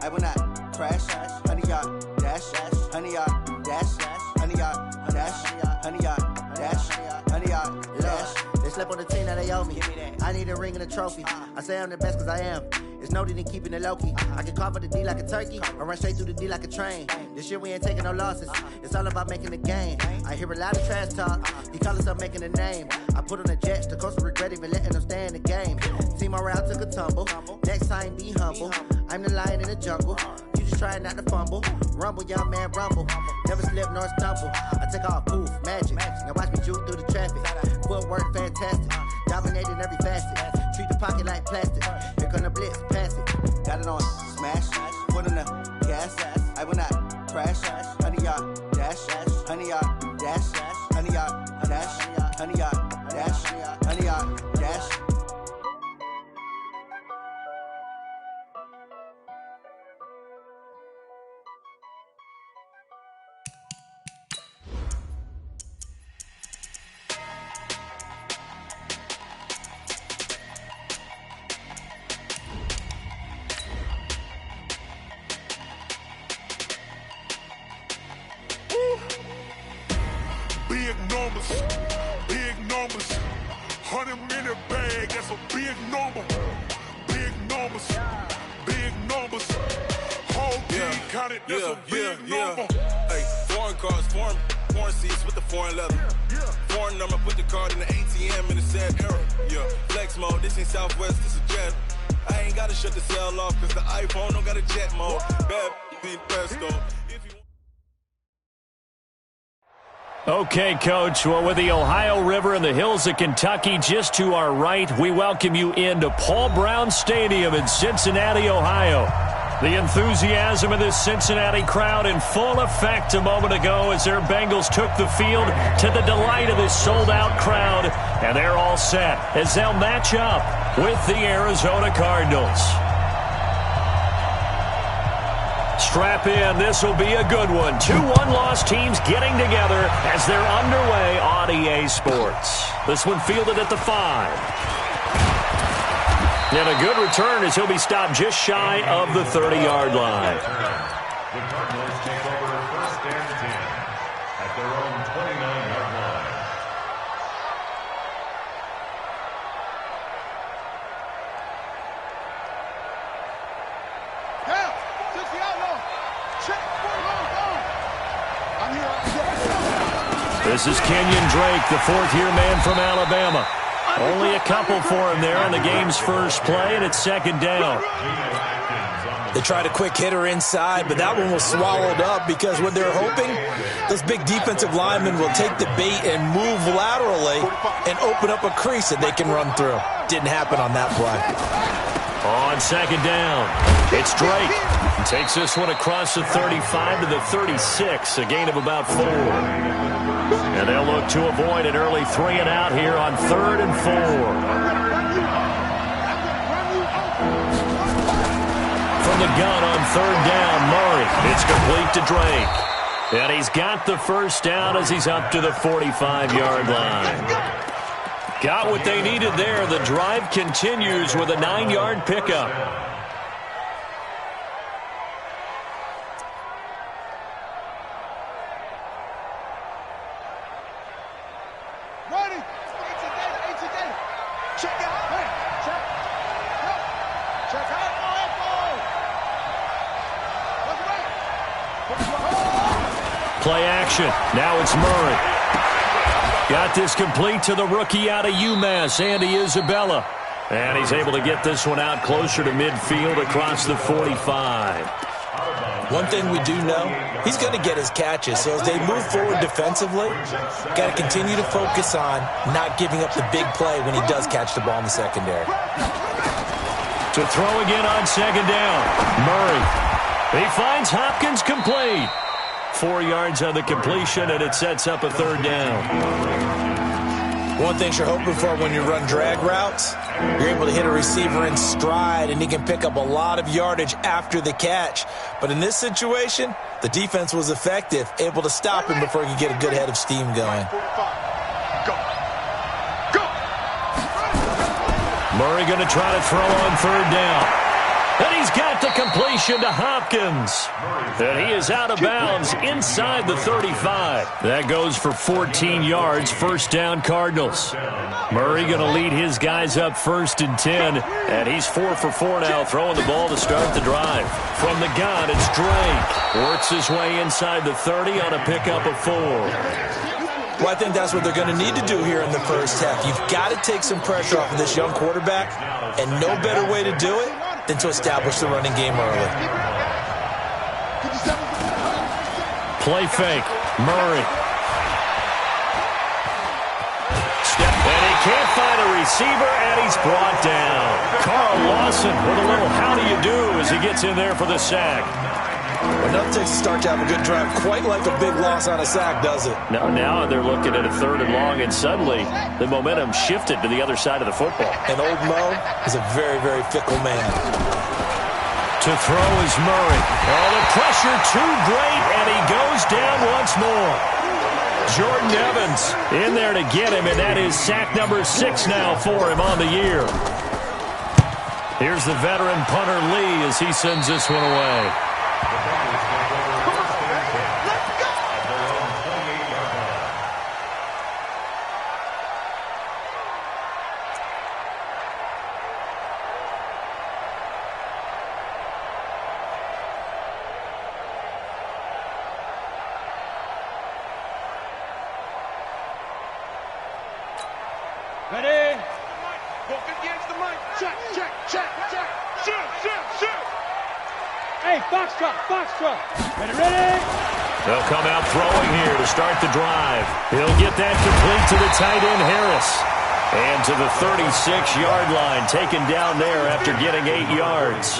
I will not crash. 100-yard dash. 100-yard dash. 100-yard dash. 100-yard dash. 100-yard dash. They slept on the team, now they owe me. I need a ring and a trophy. I say I'm the best cause I am. It's noted in keeping it low-key. I can carve up the D like a turkey or run straight through the D like a train. This year we ain't taking no losses. It's all about making the game. I hear a lot of trash talk. He call himself making a name. I put on the Jets. The coach will regret even letting them stay in the game. Team morale took a tumble. Next time be humble. I'm the lion in the jungle. You just try not to fumble. Rumble, young man, rumble. Never slip nor stumble. I take off, poof, magic. Now watch me juke through the traffic. Footwork fantastic. Dominating every facet. Treat the pocket like plastic. Here come the blitz, pass it. Got it on, smash. Put on the gas. I will not crash. 100-yard dash. 100-yard dash. 100-yard dash. 100-yard dash. 100-yard dash. Big numbers, 100-minute bag, that's a big number. Big numbers, whole team counted, that's a big number. Hey, foreign cars, foreign seats with the foreign leather. Foreign number, put the card in the ATM in the sad era. Yeah, flex mode, this ain't Southwest, this is jet. I ain't gotta shut the cell off, cause the iPhone don't got a jet mode. Bad beat pesto. Okay, Coach. Well, with the Ohio River and the hills of Kentucky just to our right, we welcome you into Paul Brown Stadium in Cincinnati, Ohio. The enthusiasm of this Cincinnati crowd in full effect a moment ago as their Bengals took the field to the delight of this sold-out crowd. And they're all set as they'll match up with the Arizona Cardinals. Strap in. This will be a good one. 2 one-loss teams getting together as they're underway on EA Sports. This one fielded at the 5. And a good return as he'll be stopped just shy of the 30-yard line. The Cardinals take over first and 10 at their own 29-yard line. This is Kenyon Drake, the fourth-year man from Alabama. Only a couple for him there on the game's first play, and it's second down. They tried a quick hitter inside, but that one was swallowed up because what they're hoping, those big defensive linemen will take the bait and move laterally and open up a crease that they can run through. Didn't happen on that play. On second down, it's Drake. He takes this one across the 35 to the 36, a gain of about 4. And they'll look to avoid an early 3-and-out here on 3rd and 4. From the gun on 3rd down, Murray. It's complete to Drake. And he's got the first down as he's up to the 45-yard line. Got what they needed there. The drive continues with a 9-yard pickup. Play action. Now it's Murray. Got this complete to the rookie out of UMass, Andy Isabella. And he's able to get this one out closer to midfield across the 45. One thing we do know, he's going to get his catches. So as they move forward defensively, got to continue to focus on not giving up the big play when he does catch the ball in the secondary. To throw again on second down, Murray. He finds Hopkins complete. 4 yards on the completion, and it sets up a 3rd down. One thing you're hoping for when you run drag routes, you're able to hit a receiver in stride, and he can pick up a lot of yardage after the catch. But in this situation, the defense was effective, able to stop him before he could get a good head of steam going. Murray going to try to throw on 3rd down. And he's got the completion to Hopkins. And he is out of bounds inside the 35. That goes for 14 yards, first down Cardinals. Murray going to lead his guys up 1st and 10. And he's 4 for 4 now, throwing the ball to start the drive. From the gun, it's Drake. Works his way inside the 30 on a pickup of 4. Well, I think that's what they're going to need to do here in the first half. You've got to take some pressure off of this young quarterback, and no better way to do it than to establish the running game early. Play fake. Murray. Step, and he can't find a receiver, and he's brought down. Carl Lawson with a little how do you do as he gets in there for the sack. Well, nothing takes a start to have a good drive quite like a big loss on a sack, does it? No, now they're looking at a 3rd and long, and suddenly the momentum shifted to the other side of the football. And old Mo is a very, very fickle man. To throw is Murray. Oh, the pressure too great, and he goes down once more. Jordan Evans in there to get him, and that is sack number 6 now for him on the year. Here's the veteran punter Lee as he sends this one away. Ready? Walk against the mic. Check, check, check, check. Shoot, shoot, shoot. Hey, foxtrot, foxtrot. Ready, ready? They'll come out throwing here to start the drive. He'll get that complete to the tight end, Harris. And to the 36-yard line, taken down there after getting 8 yards.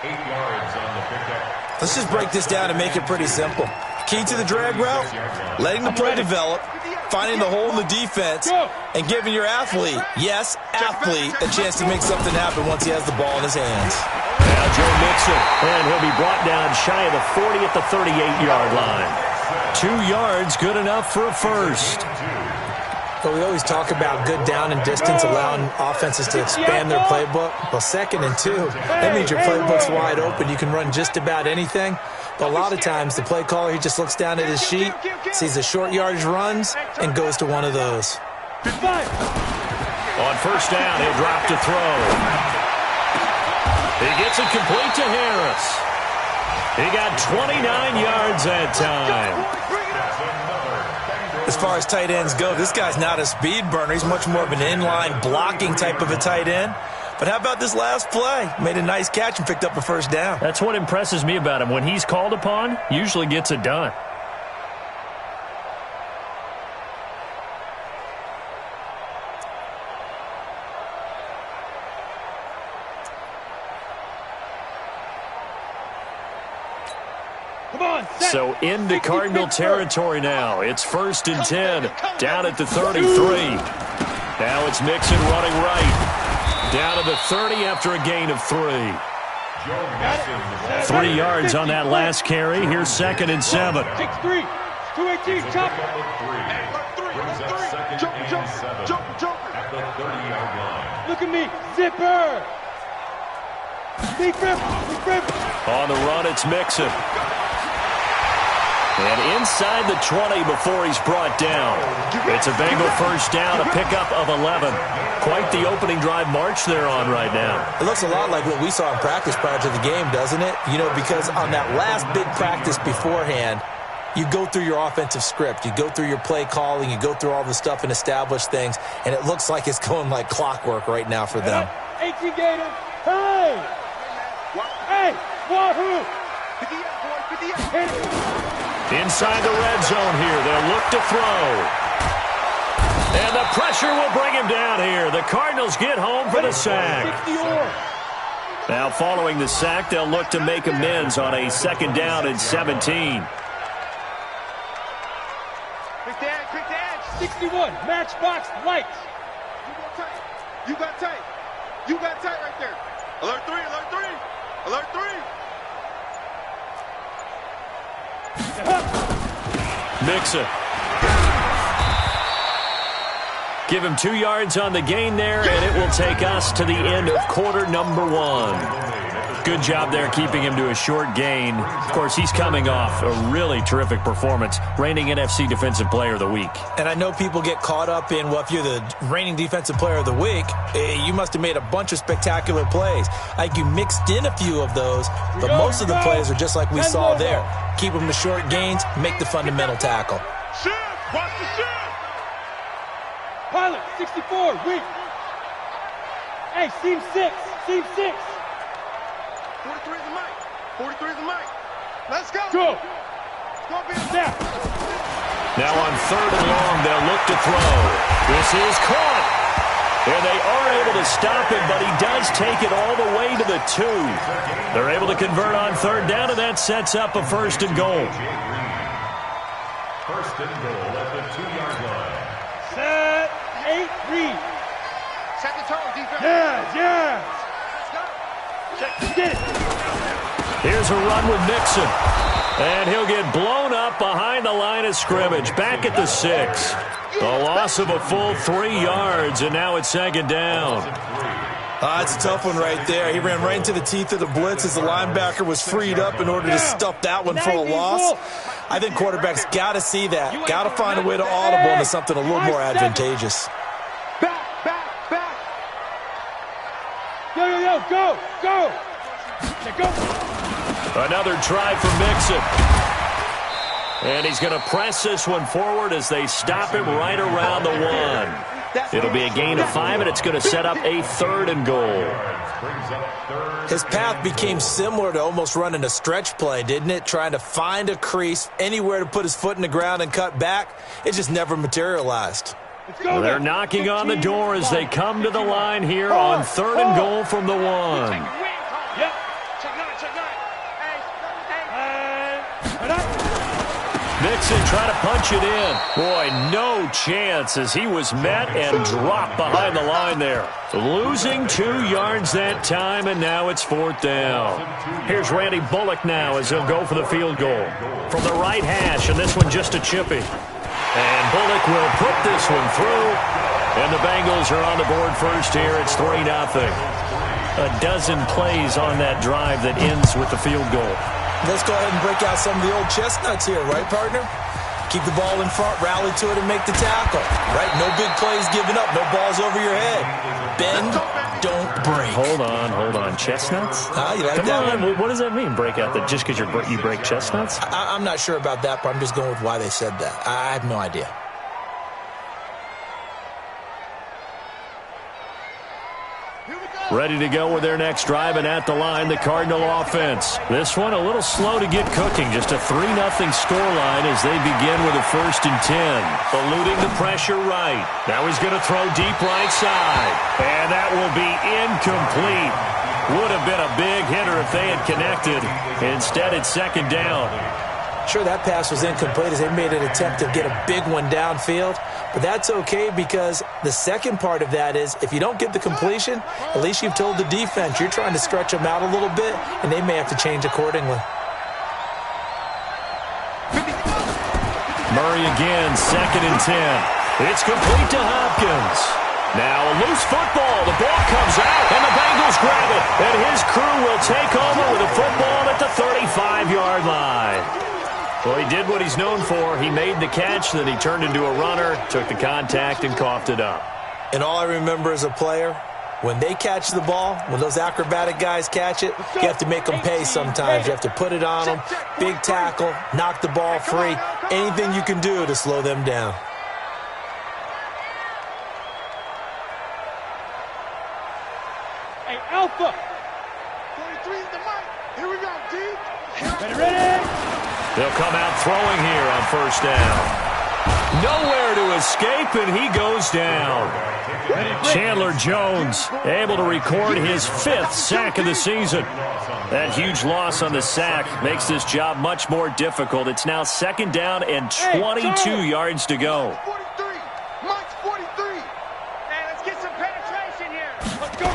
8 yards on the pickup. Let's just break this down and make it pretty simple. Key to the drag route, letting the play develop, finding the hole in the defense, and giving your athlete, yes, athlete, a chance to make something happen once he has the ball in his hands. Now Joe Mixon, and he'll be brought down shy of the 40 at the 38-yard line. 2 yards, good enough for a first. But we always talk about good down and distance, allowing offenses to expand their playbook. Well, 2nd and 2, that means your playbook's wide open. You can run just about anything. But a lot of times, the play caller, he just looks down at his sheet, sees the short yardage runs, and goes to one of those. On first down, he'll drop to throw. He gets it complete to Harris. He got 29 yards that time. As far as tight ends go, this guy's not a speed burner. He's much more of an inline blocking type of a tight end. But how about this last play? Made a nice catch and picked up a first down. That's what impresses me about him. When he's called upon, usually gets it done. So into Cardinal territory now. It's 1st and 10, down at the 33. Now it's Mixon running right. Down to the 30 after a gain of 3. 3 yards on that last carry. Here's 2nd and 7. 6-3, 218, chop. Jump, jump, jump, jump. At the 30-yard line. Look at me, zipper. Big rip. On the run, it's Mixon. And inside the 20 before he's brought down. It's a Bengal first down, a pickup of 11. Quite the opening drive march they're on right now. It looks a lot like what we saw in practice prior to the game, doesn't it? You know, because on that last big practice beforehand, you go through your offensive script. You go through your play calling. You go through all the stuff and establish things. And it looks like it's going like clockwork right now for them. 18 Gator. Hey! Hey! Wahoo! Inside the red zone here. They'll look to throw. And the pressure will bring him down here. The Cardinals get home for the sack. Now following the sack, they'll look to make amends on a 2nd down and 17. Quick dad, 61, matchbox lights. You got tight. You got tight right there. Alert 3, alert 3. Alert 3. Mixon. Give him 2 yards on the gain there, and it will take us to the end of quarter number 1. Good job there keeping him to a short gain. Of course, he's coming off a really terrific performance, reigning NFC Defensive Player of the Week. And I know people get caught up in, well, if you're the reigning Defensive Player of the Week, you must have made a bunch of spectacular plays. Like you mixed in a few of those, but most of the plays are just like we saw there. Keep them to short gains, make the fundamental tackle. Shift! Watch the shift! Pilot, 64, weak. Hey, seam 6, seam 6. 43 is the mic. 43 is the mic. Let's go. Go. It's going to be a snap. Now on 3rd and long, they'll look to throw. This is caught. And they are able to stop him, but he does take it all the way to the 2. They're able to convert on 3rd down, and that sets up a 1st and goal. 1st and goal at the 2-yard line. Set, 8, read. Set the tone, defense. Yeah. Get it. Here's a run with Mixon. And he'll get blown up behind the line of scrimmage. Back at the 6. A loss of a full 3 yards, and now it's 2nd down. It's a tough one right there. He ran right into the teeth of the blitz as the linebacker was freed up in order to stuff that one for a loss. I think quarterbacks got to see that. Got to find a way to audible into something a little more advantageous. Back. Yo, go. Go. Another try for Mixon. And he's going to press this one forward as they stop him right around the 1. It'll be a gain of 5, and it's going to set up a 3rd and goal. His path became similar to almost running a stretch play, didn't it? Trying to find a crease, anywhere to put his foot in the ground and cut back. It just never materialized. Well, they're knocking on the door as they come to the line here on 3rd and goal from the 1. Yep. Mixon trying to punch it in. Boy, no chance as he was met and dropped behind the line there. Losing 2 yards that time, and now it's 4th down. Here's Randy Bullock now as he'll go for the field goal. From the right hash, and this one just a chippy. And Bullock will put this one through, and the Bengals are on the board first here. It's 3-0. A dozen plays on that drive that ends with the field goal. Let's go ahead and break out some of the old chestnuts here, right, partner? Keep the ball in front, rally to it, and make the tackle. Right? No big plays given up, no balls over your head. Bend, don't break. Hold on. Chestnuts? You like Come that on. one? What does that mean, break out? That just because you break chestnuts? I'm not sure about that, but I'm just going with why they said that. I have no idea. Ready to go with their next drive, and at the line, the Cardinal offense. This one a little slow to get cooking. Just a 3-0 scoreline as they begin with a 1st and 10. Eluding the pressure right. Now he's going to throw deep right side. And that will be incomplete. Would have been a big hitter if they had connected. Instead, it's 2nd down. Sure, that pass was incomplete as they made an attempt to get a big one downfield. But that's okay because the second part of that is if you don't get the completion, at least you've told the defense you're trying to stretch them out a little bit, and they may have to change accordingly. Murray again, 2nd and 10. It's complete to Hopkins. Now a loose football. The ball comes out, and the Bengals grab it. And his crew will take over with a football at the 35-yard line. Well, he did what he's known for. He made the catch, then he turned into a runner, took the contact, and coughed it up. And all I remember as a player, when they catch the ball, when those acrobatic guys catch it, you have to make them pay sometimes. You have to put it on them, big tackle, knock the ball free, anything you can do to slow them down. Hey, Alpha. 43 is the mic. Here we go, D. Ready? They'll come out throwing here on 1st down. Nowhere to escape, and he goes down. Chandler Jones able to record his 5th sack of the season. That huge loss on the sack makes this job much more difficult. It's now 2nd down and 22 yards to go. 43. Mike's 43. Hey, let's get some penetration here. Let's go.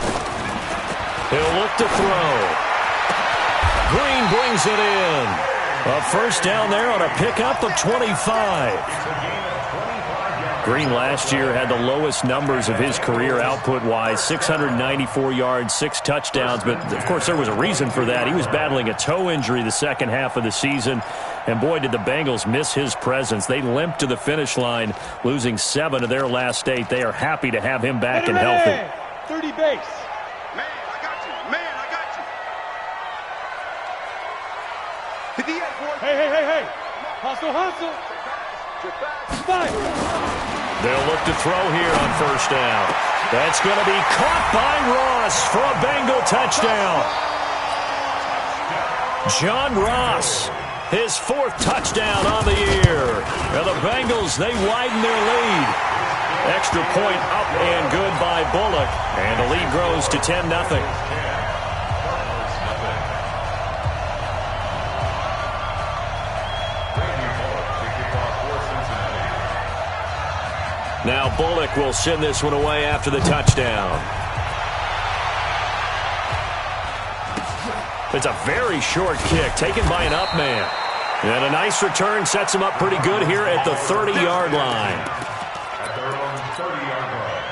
He'll look to throw. Green brings it in. A 1st down there on a pickup of 25. Green last year had the lowest numbers of his career output-wise, 694 yards, 6 touchdowns. But, of course, there was a reason for that. He was battling a toe injury the second half of the season. And, boy, did the Bengals miss his presence. They limped to the finish line, losing 7 of their last 8. They are happy to have him back and healthy. 30 base. Man, I got you. Man, I got you. 58, boy. Hey. Hustle. Fire. They'll look to throw here on first down. That's going to be caught by Ross for a Bengal touchdown. John Ross, his 4th touchdown on the year. Now the Bengals, they widen their lead. Extra point up and good by Bullock. And the lead grows to 10-0. Now Bullock will send this one away after the touchdown. It's a very short kick taken by an up man. And a nice return sets him up pretty good here at the 30-yard line. At their own 30-yard line.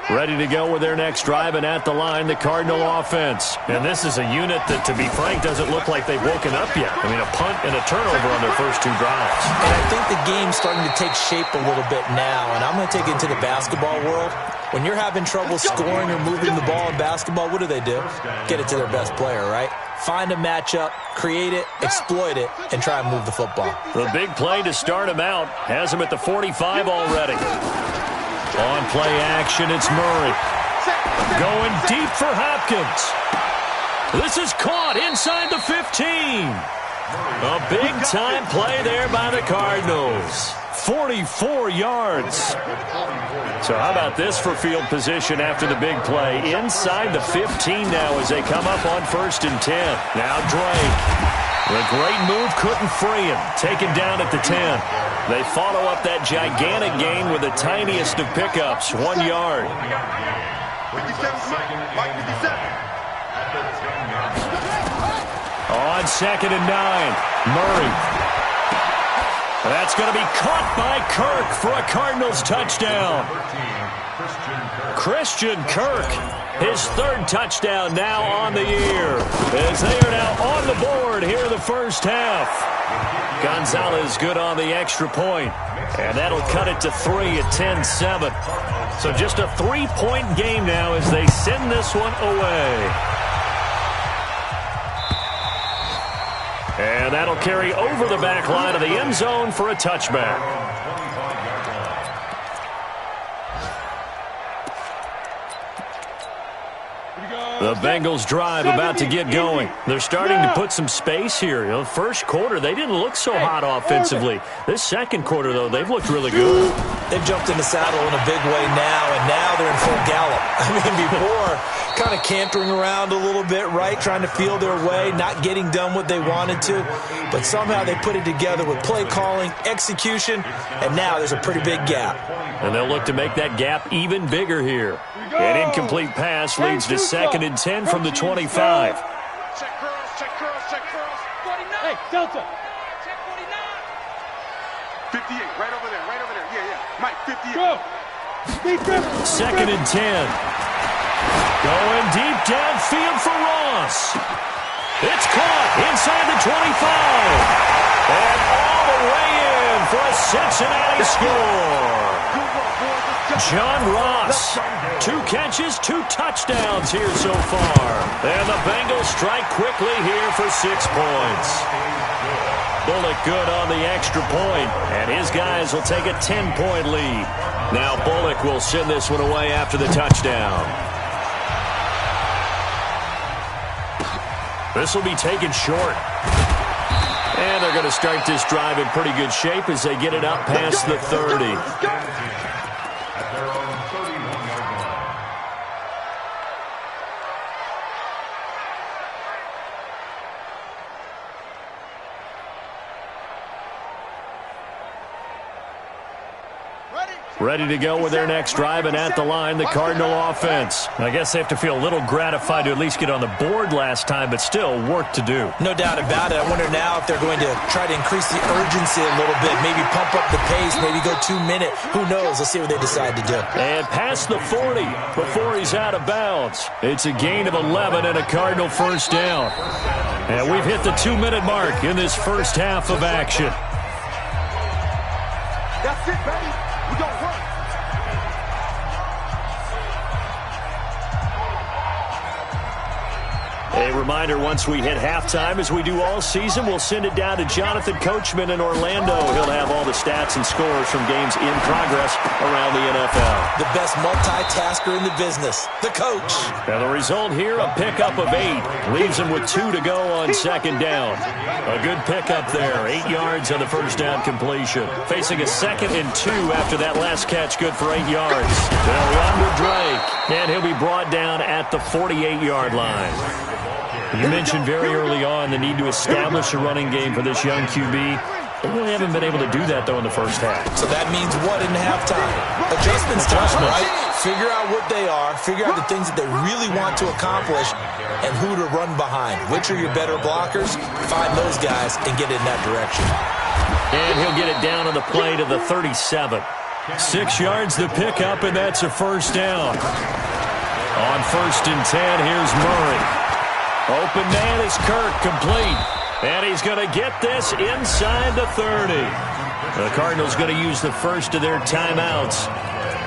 Ready to go with their next drive, and at the line, the Cardinal offense. And this is a unit that, to be frank, doesn't look like they've woken up yet. I mean, a punt and a turnover on their first 2 drives. And I think the game's starting to take shape a little bit now, and I'm going to take it into the basketball world. When you're having trouble scoring or moving the ball in basketball, what do? Get it to their best player, right? Find a matchup, create it, exploit it, and try and move the football. The big play to start him out has him at the 45 already. On play action, it's Murray. Going deep for Hopkins. This is caught inside the 15. A big-time play there by the Cardinals. 44 yards. So how about this for field position after the big play? Inside the 15 now as they come up on 1st and 10. Now Drake. The great move couldn't free him. Taken down at the 10. They follow up that gigantic gain with the tiniest of pickups, 1 yard. 57, Mike 57. On 2nd and 9, Murray. That's going to be caught by Kirk for a Cardinals touchdown. Christian Kirk, his 3rd touchdown now on the year, as they are now on the board here in the first half. Gonzalez good on the extra point, and that'll cut it to 3 at 10-7. So just a 3-point game now as they send this one away. And that'll carry over the back line of the end zone for a touchback. The Bengals drive about to get going. They're starting to put some space here. You know, first quarter, they didn't look so hot offensively. This second quarter, though, they've looked really good. They've jumped in the saddle in a big way now, and now they're in full gallop. I mean, before, kind of cantering around a little bit, right, trying to feel their way, not getting done what they wanted to. But somehow they put it together with play calling, execution, and now there's a pretty big gap. And they'll look to make that gap even bigger here. An incomplete pass leads to 2nd and 10 from the 25. Check girls, check girls, check girls. 49. Hey, Delta. Check 49. 58, right over there. Yeah. Mike, 58. Go. 2nd and 10. Going deep downfield for Ross. It's caught inside the 25. And all the way in for a Cincinnati score. John Ross, 2 catches, 2 touchdowns here so far. And the Bengals strike quickly here for 6 points. Bullock good on the extra point, and his guys will take a 10-point lead. Now Bullock will send this one away after the touchdown. This will be taken short. And they're going to start this drive in pretty good shape as they get it up past the 30. At their own 31-yard line. Ready to go with their next drive, and at the line, the Cardinal offense. I guess they have to feel a little gratified to at least get on the board last time, but still work to do. No doubt about it. I wonder now if they're going to try to increase the urgency a little bit, maybe pump up the pace, maybe go 2 minute. Who knows? Let's see what they decide to do. And past the 40 before he's out of bounds. It's a gain of 11 and a Cardinal first down. And we've hit the 2-minute mark in this first half of action. That's it, baby. We don't run. A reminder, once we hit halftime, as we do all season, we'll send it down to Jonathan Coachman in Orlando. He'll have all the stats and scores from games in progress around the NFL. The best multitasker in the business, the coach. Now the result here, a pickup of 8. Leaves him with 2 to go on second down. A good pickup there, 8 yards on the first down completion. Facing a 2nd and 2 after that last catch, good for 8 yards. They'll run with Drake, and he'll be brought down at the 48-yard line. You mentioned very early on the need to establish a running game for this young QB. They really haven't been able to do that, though, in the first half. So that means what in halftime? Adjustments time, right? Figure out what they are, figure out the things that they really want to accomplish, and who to run behind. Which are your better blockers? Find those guys and get in that direction. And he'll get it down on the play to the 37. 6 yards the pickup, and that's a first down. On 1st and 10, here's Murray. Open man is Kirk, complete. And he's going to get this inside the 30. The Cardinals going to use the first of their timeouts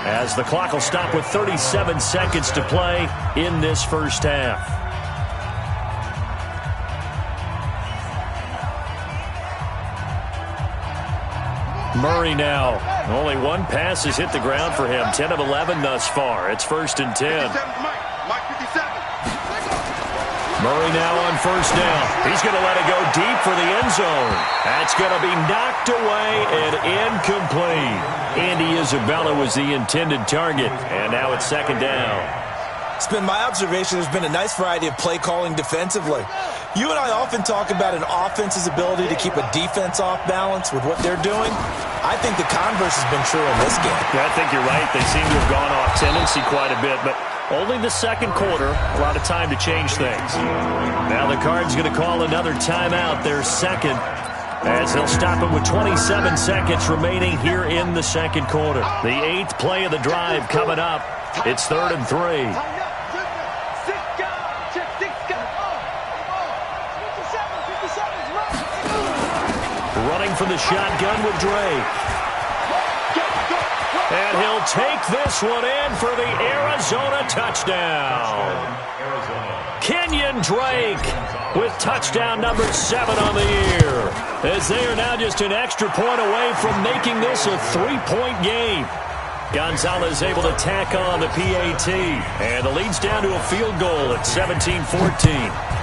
as the clock will stop with 37 seconds to play in this first half. Murray now. Only one pass has hit the ground for him. 10 of 11 thus far. It's 1st and 10. Mike 57. Murray now on first down. He's going to let it go deep for the end zone. That's going to be knocked away and incomplete. Andy Isabella was the intended target, and now it's 2nd down. It's been my observation there's been a nice variety of play calling defensively. You and I often talk about an offense's ability to keep a defense off balance with what they're doing. I think the converse has been true in this game. Yeah, I think you're right. They seem to have gone off tendency quite a bit, but only the second quarter, a lot of time to change things. Now the Cards going to call another timeout, their second, as they'll stop it with 27 seconds remaining here in the second quarter. The 8th play of the drive coming up. It's 3rd and 3. Running from the shotgun with Drake. And he'll take this one in for the Arizona touchdown. Kenyon Drake with touchdown number 7 on the year, as they are now just an extra point away from making this a 3-point game. Gonzalez able to tack on the PAT, and the lead's down to a field goal at 17-14.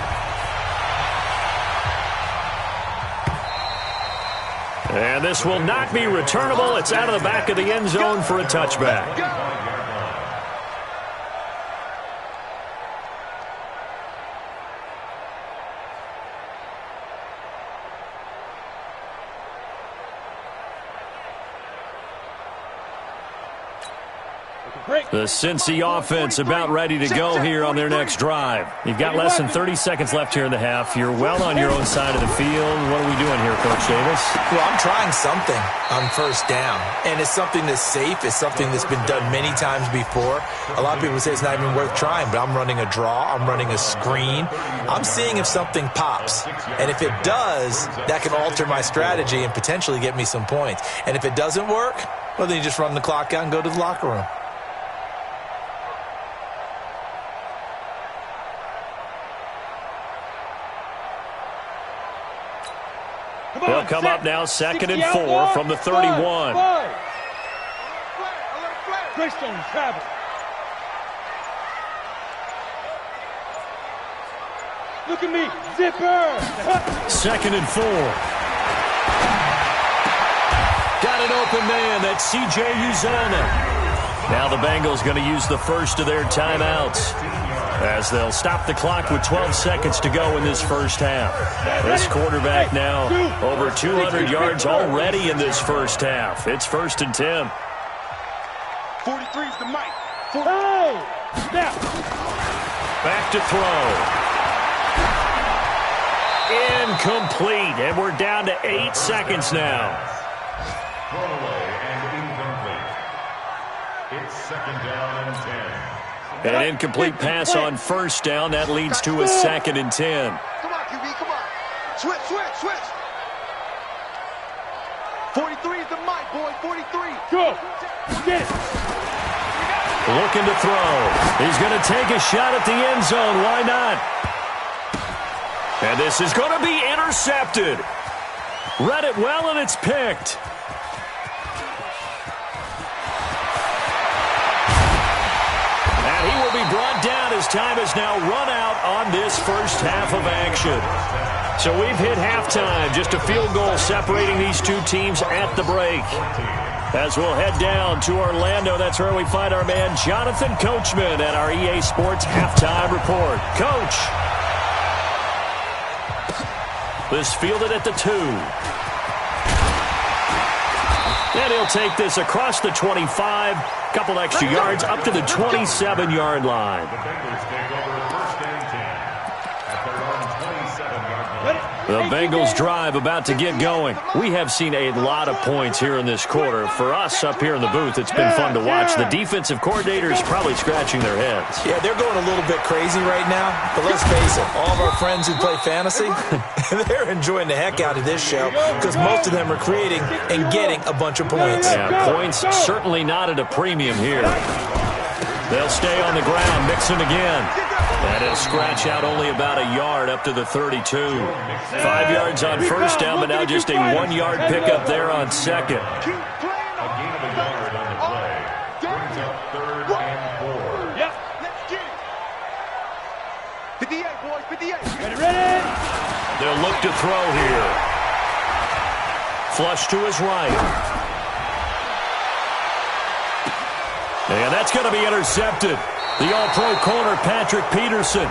And this will not be returnable. It's out of the back of the end zone for a touchback. The Cincy offense about ready to go here on their next drive. You've got less than 30 seconds left here in the half. You're well on your own side of the field. What are we doing here, Coach Davis? Well, I'm trying something on first down, and it's something that's safe. It's something that's been done many times before. A lot of people say it's not even worth trying, but I'm running a draw. I'm running a screen. I'm seeing if something pops, and if it does, that can alter my strategy and potentially get me some points. And if it doesn't work, well, then you just run the clock out and go to the locker room. They'll come up now, 2nd and 4 from the 31. Greystone travel. Look at me, zipper. 2nd and 4. Got an open man, that's C.J. Uzomah. Now the Bengals going to use the first of their timeouts, as they'll stop the clock with 12 seconds to go in this first half. This quarterback now over 200 yards already in this first half. It's 1st and 10. 43 is the mic. Hey! Snap! Back to throw. Incomplete, and we're down to 8 seconds now. Throwaway and incomplete. It's second down and 10. An incomplete pass on first down. That leads to a 2nd and 10. Come on, QB, come on. Switch, switch, switch. 43 is the mic, boy. 43. Go! Get it! Looking to throw. He's going to take a shot at the end zone. Why not? And this is going to be intercepted. Read it well, and it's picked. And he will be brought down as time has now run out on this first half of action. So we've hit halftime. Just a field goal separating these two teams at the break. As we'll head down to Orlando, that's where we find our man Jonathan Coachman at our EA Sports Halftime Report. Coach. This fielded at the 2. And he'll take this across the 25. Couple extra yards up to the 27-yard line. The Bengals take over first and 10 at their own 27-yard line. The Bengals drive about to get going. We have seen a lot of points here in this quarter. For us up here in the booth, it's been fun to watch. The defensive coordinators probably scratching their heads. Yeah, they're going a little bit crazy right now. But let's face it, all of our friends who play fantasy, they're enjoying the heck out of this show because most of them are creating and getting a bunch of points. Yeah, points certainly not at a premium here. They'll stay on the ground, mixing again. And it'll scratch out only about a yard up to the 32. 5 yards on first down, but now just a 1-yard pickup there on second. A gain of a yard on the play brings up third and 4. Yep. Let's get it. 58, boys, 58. Ready? They'll look to throw here. Flush to his right. And that's going to be intercepted. The all-pro corner, Patrick Peterson.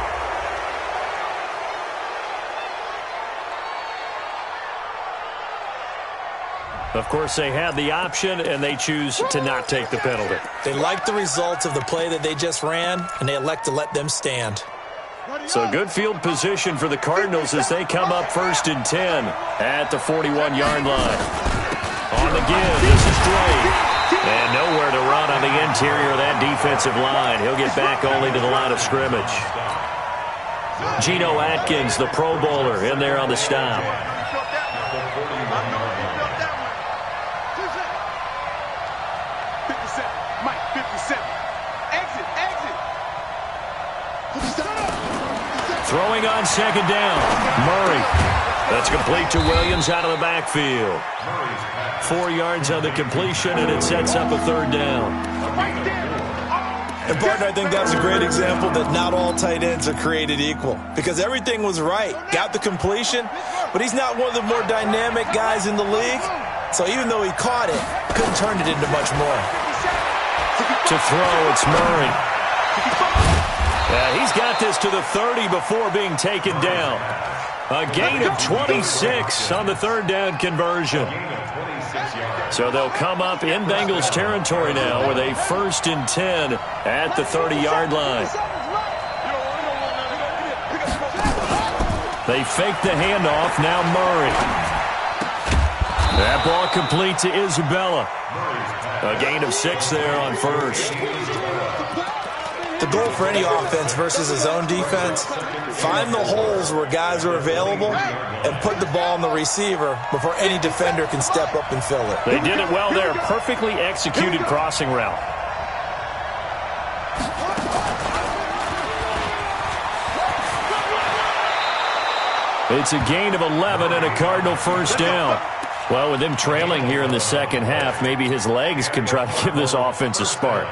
Of course, they had the option, and they choose to not take the penalty. They like the results of the play that they just ran, and they elect to let them stand. So good field position for the Cardinals as they come up first and 10 at the 41-yard line. On the give, this is Drake. And nowhere to run on the interior of that defensive line. He'll get back only to the line of scrimmage. Geno Atkins, the Pro Bowler, in there on the stop. 57. Mike, 57. Exit, exit. 57. Throwing on second down. Murray. That's complete to Williams out of the backfield. 4 yards on the completion, and it sets up a third down. And, partner, I think that's a great example that not all tight ends are created equal because everything was right. Got the completion, but he's not one of the more dynamic guys in the league. So even though he caught it, couldn't turn it into much more. To throw, it's Murray. He's got this to the 30 before being taken down. A gain of 26 on the third down conversion. So they'll come up in Bengals territory now with a 1st and 10 at the 30-yard line. They fake the handoff. Now Murray. That ball complete to Isabella. A gain of 6 there on first. The goal for any offense versus his own defense, find the holes where guys are available and put the ball on the receiver before any defender can step up and fill it. They did it well there. Perfectly executed crossing route. It's a gain of 11 and a Cardinal first down. Well, with him trailing here in the second half, maybe his legs can try to give this offense a spark.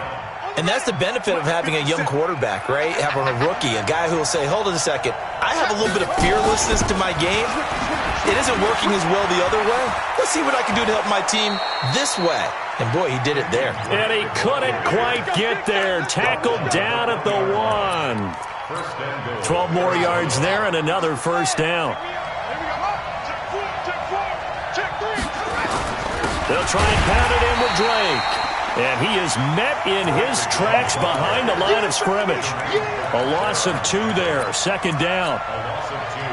And that's the benefit of having a young quarterback, right? Having a rookie, a guy who will say, hold on a second, I have a little bit of fearlessness to my game. It isn't working as well the other way. Let's see what I can do to help my team this way. And, boy, he did it there. And he couldn't quite get there. Tackled down at the 1. 12 more yards there and another first down. They'll try and pound it in with Drake. And he is met in his tracks behind the line of scrimmage. A loss of 2 there, second down.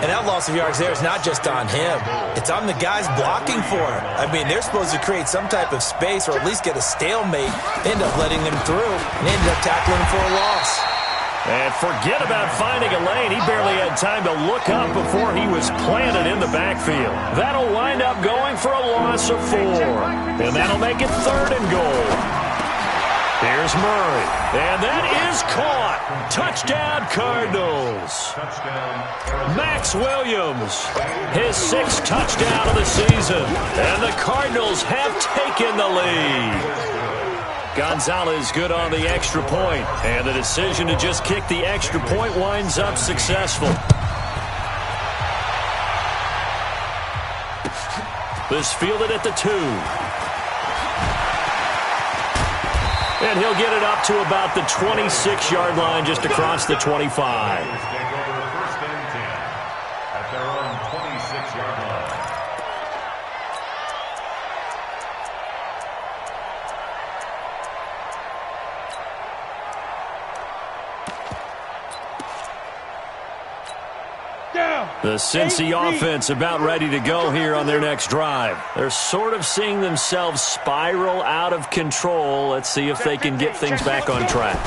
And that loss of yards there is not just on him. It's on the guys blocking for him. I mean, they're supposed to create some type of space or at least get a stalemate. They end up letting them through and ended up tackling him for a loss. And forget about finding a lane. He barely had time to look up before he was planted in the backfield. That'll wind up going for a loss of 4. And that'll make it 3rd and goal. Here's Murray. And that is caught. Touchdown, Cardinals. Max Williams, his 6th touchdown of the season. And the Cardinals have taken the lead. Gonzalez good on the extra point, and the decision to just kick the extra point winds up successful. This fielded at the 2. And he'll get it up to about the 26-yard line just across the 25. First and 10 at their own 26-yard line. The Cincy offense about ready to go here on their next drive. They're sort of seeing themselves spiral out of control. Let's see if they can get things back on track.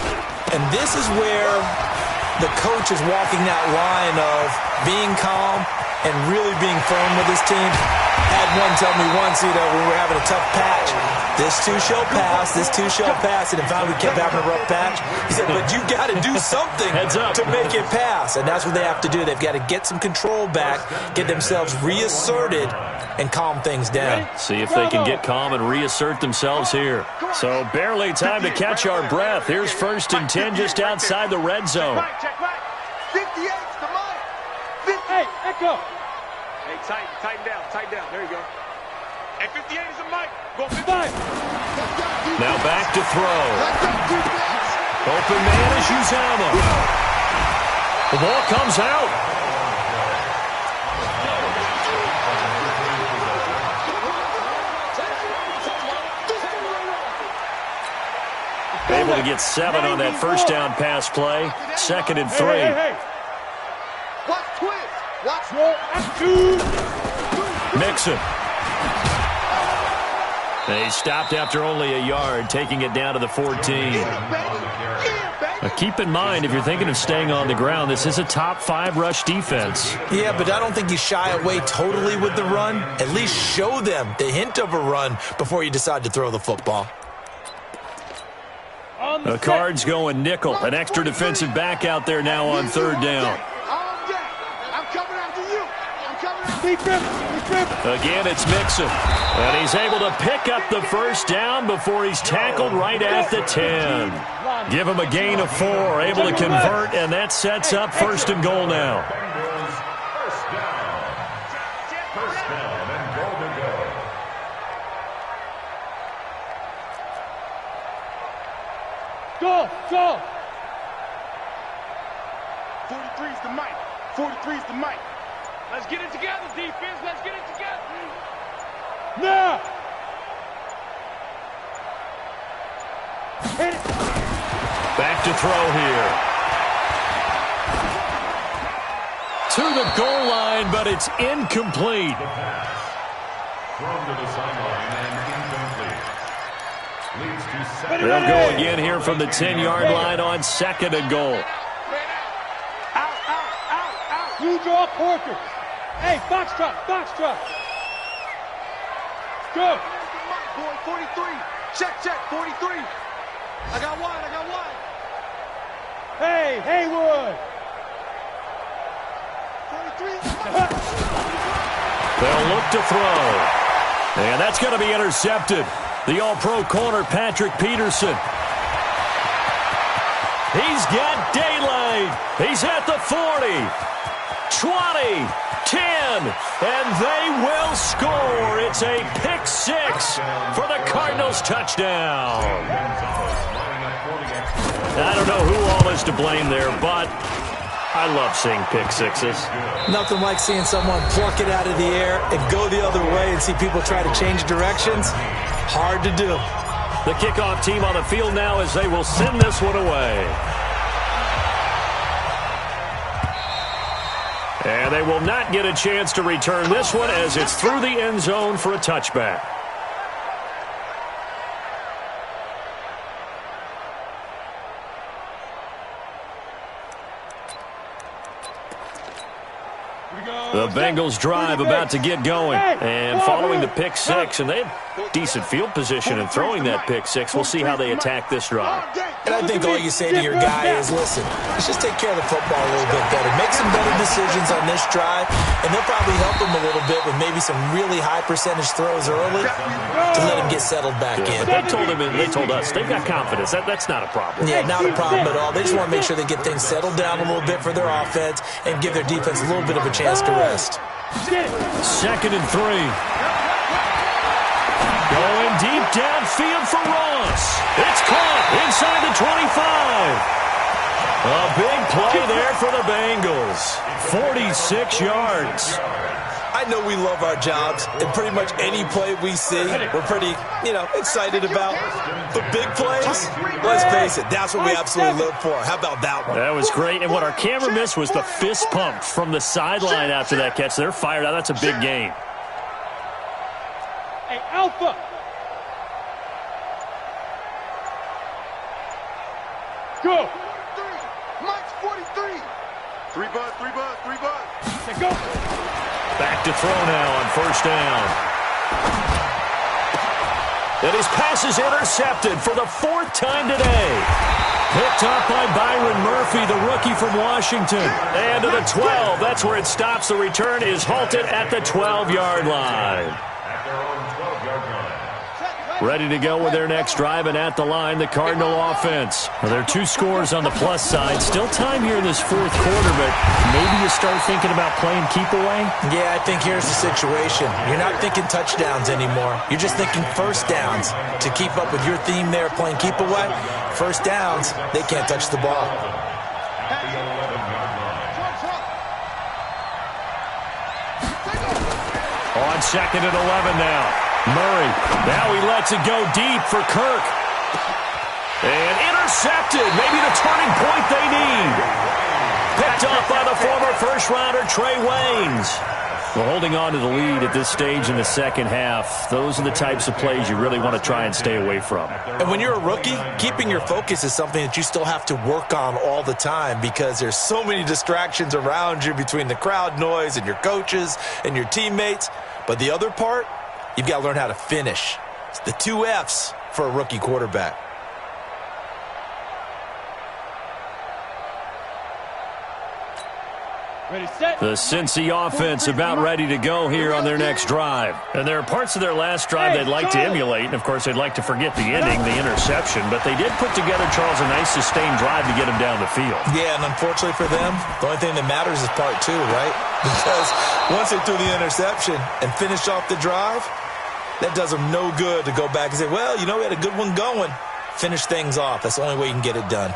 And this is where the coach is walking that line of being calm and really being firm with his team. Had one tell me once, when we were having a tough patch, this too shall pass, this too shall pass, and in fact we kept having a rough patch. He said, but you got to do something to make it pass, and that's what they have to do. They've got to get some control back, get themselves reasserted, and calm things down. See if they can get calm and reassert themselves here. So barely time to catch our breath. Here's 1st and 10 just outside the red zone. 58's the money. Hey, echo. Hey, tighten down. There you go. And 58 is the mic. Go 55. Now back to throw. Open man is Uzama. The ball comes out. Able to get 7 on that first down pass play. 2nd and 3. Hey. Watch twist. Watch roll. Mixon. And he stopped after only a yard, taking it down to the 14. Now keep in mind, if you're thinking of staying on the ground, this is a top 5 rush defense. Yeah, but I don't think you shy away totally with the run. At least show them the hint of a run before you decide to throw the football. The Cards going nickel. An extra defensive back out there now on 3rd down. I'm coming after you. Again, it's Mixon. And he's able to pick up the first down before he's tackled right at the 10. Give him a gain of 4. Able to convert, and that sets up 1st and goal now. First down and goal to go. Go. 43's the mic. 43's the mic. Let's get it together, defense. Let's get it together. Now. Hit it. Back to throw here. To the goal line, but it's incomplete. The pass. Thrown to the sideline and incomplete. Leads to 7. They'll go again here from the 10-yard line on 2nd and goal. Out. You draw Porter. Hey, Foxtrot. Go. Boy, 43. Check, 43. I got one. Hey, Haywood. 43. They'll look to throw. And that's going to be intercepted. The all-pro corner, Patrick Peterson. He's got daylight. He's at the 40, 20, 10, and they will score. It's a pick 6 for the Cardinals touchdown. I don't know who all is to blame there, but I love seeing pick 6s. Nothing like seeing someone pluck it out of the air and go the other way and see people try to change directions. Hard to do. The kickoff team on the field now as they will send this one away. And they will not get a chance to return this one as it's through the end zone for a touchback. The Bengals drive about to get going. And following the pick six, and they have decent field position in throwing that pick six. We'll see how they attack this drive. And I think all you say to your guy is, listen, let's just take care of the football a little bit better. Make some better decisions on this drive, and they'll probably help him a little bit with maybe some really high percentage throws early to let him get settled back in. But they told him, and they told us, they've got confidence. That's not a problem. Yeah, not a problem at all. They just want to make sure they get things settled down a little bit for their offense and give their defense a little bit of a chance to rest. 2nd and 3. Going deep downfield for Ross. It's caught inside the 25. A big play there for the Bengals. 46 yards. I know we love our jobs, and pretty much any play we see, we're pretty, excited about. But big plays, let's face it, that's what we absolutely live for. How about that one? That was great, and what our camera missed was the fist pump from the sideline after that catch. They're fired out. That's a big game. Hey, Alpha. Go. Mike's 43. 3 bud. Okay, go. Back to throw now on 1st down. And his pass is intercepted for the 4th time today. Picked up by Byron Murphy, the rookie from Washington. And to the 12. That's where it stops. The return is halted at the 12-yard line. At their own 12-yard line. Ready to go with their next drive, and at the line, the Cardinal offense. Well, there are 2 scores on the plus side. Still time here in this 4th quarter, but maybe you start thinking about playing keep away? Yeah, I think here's the situation. You're not thinking touchdowns anymore. You're just thinking first downs. To keep up with your theme there, playing keep away, first downs, they can't touch the ball. At the 11-yard line. On 2nd and 11 now. Murray, now he lets it go deep for Kirk. And intercepted, maybe the turning point they need. Picked up by the former first-rounder Trey Waynes. Well, holding on to the lead at this stage in the second half, those are the types of plays you really want to try and stay away from. And when you're a rookie, keeping your focus is something that you still have to work on all the time because there's so many distractions around you between the crowd noise and your coaches and your teammates. But the other part, you've got to learn how to finish. It's the 2 F's for a rookie quarterback. Ready, set. The Cincy offense about ready to go here on their next drive. And there are parts of their last drive they'd like to emulate. And, of course, they'd like to forget the ending, the interception. But they did put together, Charles, a nice sustained drive to get them down the field. Yeah, and unfortunately for them, the only thing that matters is part 2, right? Because once they threw the interception and finished off the drive, that does them no good to go back and say, well, we had a good one going. Finish things off. That's the only way you can get it done.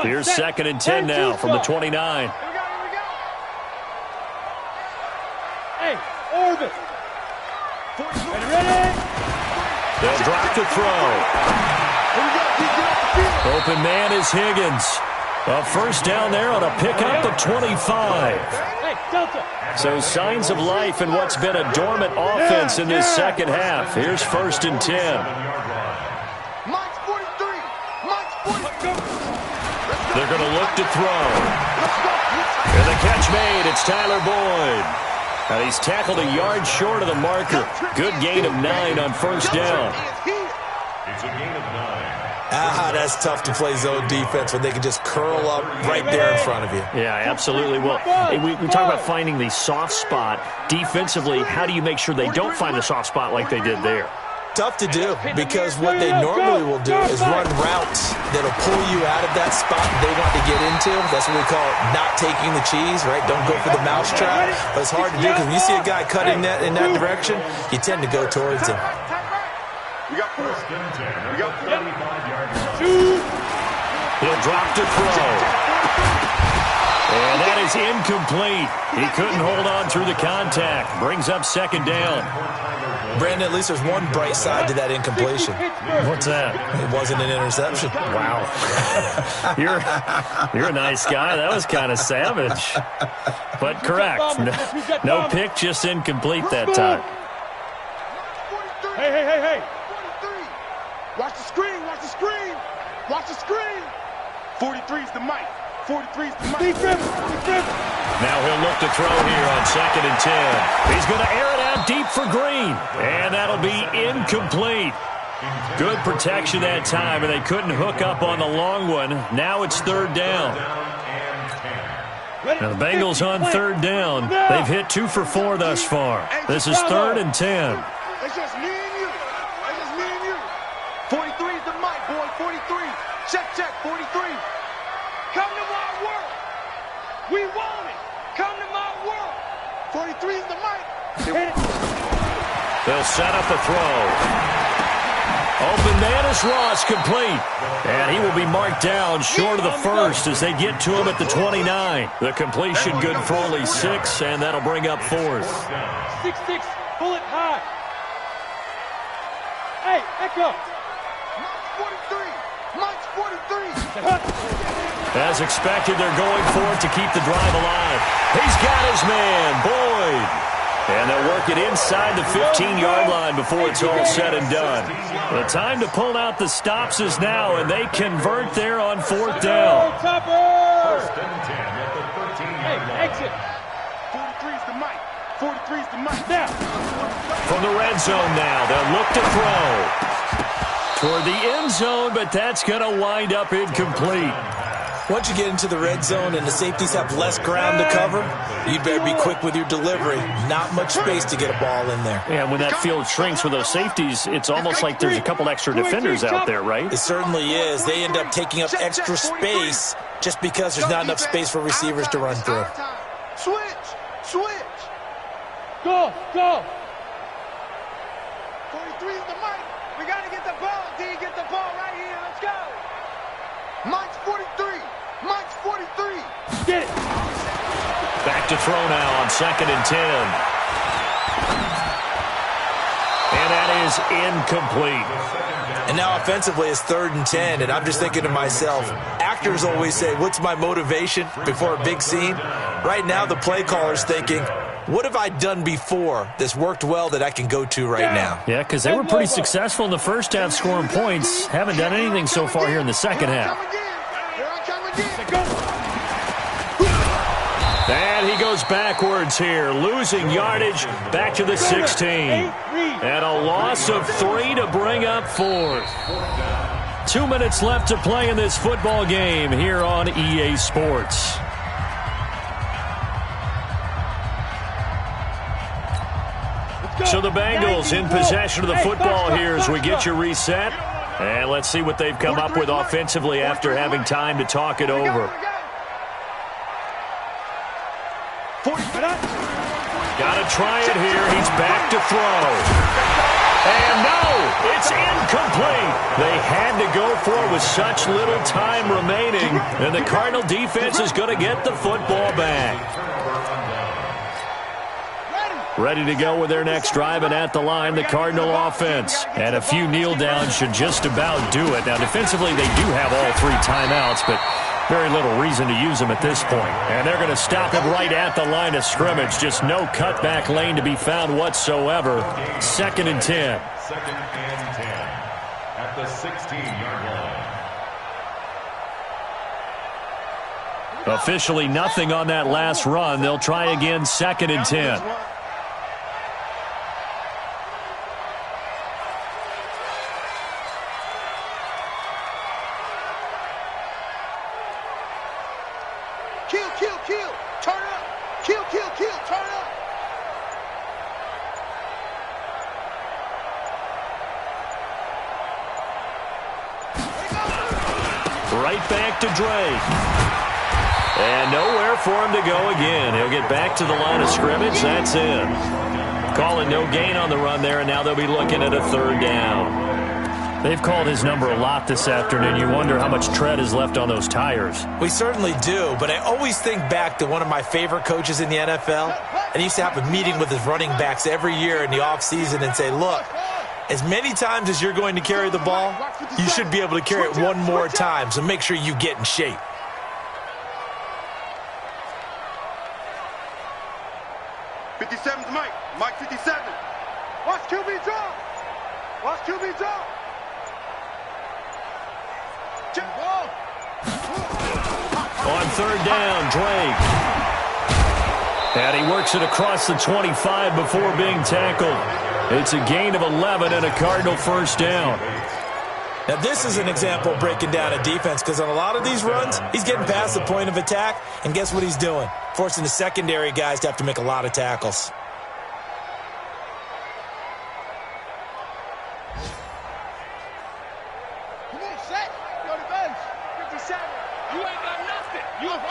Here's 2nd and 10 now from the 29. Here we go. Hey, orbit. Ready? They'll drop to throw. Open man is Higgins. A first down there on a pickup at 25. Hey, Delta. So signs of life in what's been a dormant offense in this second half. Here's 1st and 10. Mike's 43. Mike's 43. They're going to look to throw. And the catch made. It's Tyler Boyd. And he's tackled a yard short of the marker. Good gain of 9 on 1st down. It's a gain of 9. That's tough to play zone defense when they can just curl up right there in front of you. Yeah, absolutely. Well, we talk about finding the soft spot. Defensively, how do you make sure they don't find the soft spot like they did there? Tough to do because what they normally will do is run routes that'll pull you out of that spot they want to get into. That's what we call not taking the cheese, right? Don't go for the mousetrap. But it's hard to do because when you see a guy cutting that in that direction, you tend to go towards him. We got 1st and 10. We got 35-yard line. He'll drop to throw. And that is is incomplete. He couldn't hold on through the contact. Brings up second down. Brandon, at least there's one bright side to that incompletion. What's that? It wasn't an interception. Wow. You're a nice guy. That was kind of savage. But correct. No pick, just incomplete that time. Hey. Watch the screen, watch the screen. Watch the screen. 43's the mic. 43's the mic. Now he'll look to throw here on 2nd and 10. He's going to air it out deep for Green. And that'll be incomplete. Good protection that time, and they couldn't hook up on the long one. Now it's 3rd down. Now the Bengals on 3rd down. They've hit 2 for 4 thus far. This is 3rd and 10. It's just me and you. It's just me and you. 43's the mic, boy. 43. Check, 43. Come to my world. We want it. Come to my world. 43's the mic. They'll set up a throw. Open man is Ross, complete. And he will be marked down short of the first as they get to him at the 29. The completion good for only 6, and that'll bring up 4th. 6-6, pull it high. Hey, echo. Mike's 43. As expected, they're going for it to keep the drive alive. He's got his man, Boyd. And they'll work it inside the 15-yard line before it's all said and done. The time to pull out the stops is now, and they convert there on 4th down. 1st and 10 at the 13-yard line. Exit. 43's the mic. 43's the mic. Now. From the red zone now, they'll look to throw. Toward the end zone, but that's going to wind up incomplete. Once you get into the red zone and the safeties have less ground to cover, you'd better be quick with your delivery. Not much space to get a ball in there. Yeah, when that field shrinks with those safeties, it's almost like there's a couple extra defenders out there, right? It certainly is. They end up taking up extra space just because there's not enough space for receivers to run through. Switch. Go. 43's the mic. We got to get the ball, D. Get the ball right here. Let's go. Mike's 43. Mike's 43. Get it. Back to throw now on 2nd and 10. And that is incomplete. And now offensively it's 3rd and 10, and I'm just thinking to myself, actors always say, what's my motivation before a big scene? Right now the play caller's thinking, what have I done before that's worked well that I can go to right now? Yeah, because they were pretty successful in the first half scoring points. Haven't done anything so far here in the second half. And he goes backwards here, losing yardage back to the 16. And a loss of 3 to bring up 4th. 2 minutes left to play in this football game here on EA Sports. So the Bengals in possession of the football here as we get you reset. And let's see what they've come up with offensively after having time to talk it over. Got to try it here. He's back to throw. And no, it's incomplete. They had to go for it with such little time remaining. And the Cardinal defense is going to get the football back. Ready to go with their next drive, and at the line, the Cardinal offense. And a few kneel downs should just about do it. Now, defensively, they do have all 3 timeouts, but very little reason to use them at this point. And they're going to stop it right at the line of scrimmage. Just no cutback lane to be found whatsoever. 2nd and 10. 2nd and 10 at the 16-yard line. Officially nothing on that last run. They'll try again 2nd and 10. Kill. Turn up. Kill. Turn up. Right back to Drake. And nowhere for him to go again. He'll get back to the line of scrimmage. That's it. Calling no gain on the run there, and now they'll be looking at a 3rd down. They've called his number a lot this afternoon. You wonder how much tread is left on those tires. We certainly do, but I always think back to one of my favorite coaches in the NFL, and he used to have a meeting with his running backs every year in the offseason and say, look, as many times as you're going to carry the ball, you should be able to carry it one more time, so make sure you get in shape. Mike 57. Watch QB draw. Watch QB draw. On third down, Drake. And he works it across the 25 before being tackled. It's a gain of 11 and a Cardinal first down. Now, this is an example of breaking down a defense, because on a lot of these runs, he's getting past the point of attack, and guess what he's doing? Forcing the secondary guys to have to make a lot of tackles. Come on, set. Go to bench. 57. You ain't got nothing. You have